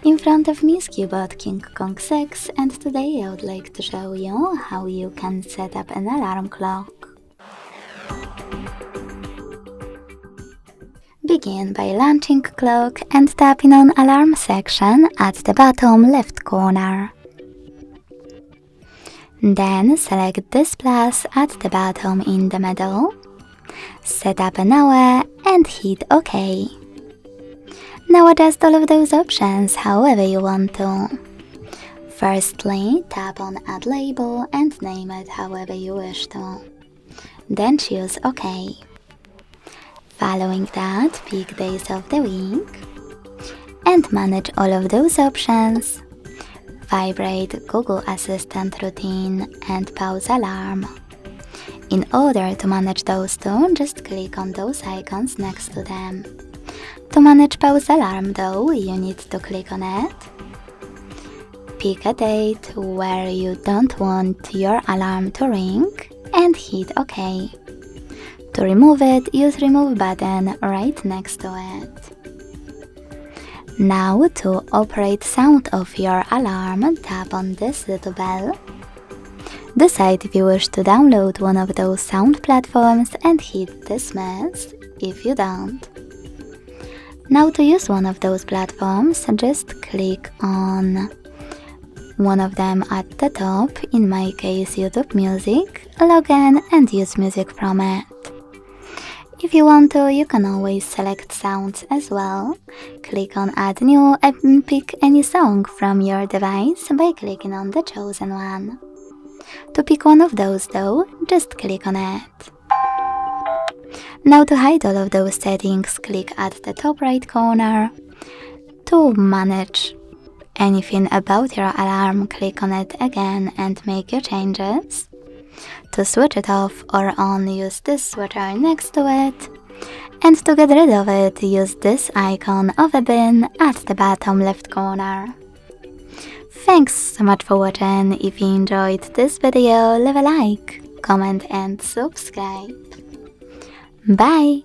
In front of me is CUBOT KingKong 6, and today I would like to show you how you can set up an alarm clock. Begin by launching clock and tapping on alarm section at the bottom left corner. Then select this plus at the bottom in the middle. Set up an hour and hit OK. Now adjust all of those options however you want to. Firstly, tap on Add Label and name it however you wish to. Then choose OK. Following that, pick days of the week and manage all of those options. Vibrate Google Assistant routine and pause alarm. In order to manage those two, just click on those icons next to them. To manage pause alarm though, you need to click on it. Pick a date where you don't want your alarm to ring and hit OK. To remove it, use Remove button right next to it. Now to operate sound of your alarm, tap on this little bell. Decide if you wish to download one of those sound platforms and hit Dismiss if you don't. Now to use one of those platforms, just click on one of them at the top, in my case YouTube Music, log in and use music from it. If you want to, you can always select sounds as well. Click on Add New and pick any song from your device by clicking on the chosen one. To pick one of those though, just click on it. Now to hide all of those settings, click at the top right corner. To manage anything about your alarm, click on it again and make your changes. To switch it off or on, use this switcher next to it. And to get rid of it, use this icon of a bin at the bottom left corner. Thanks so much for watching. If you enjoyed this video, leave a like, comment and subscribe. Bye!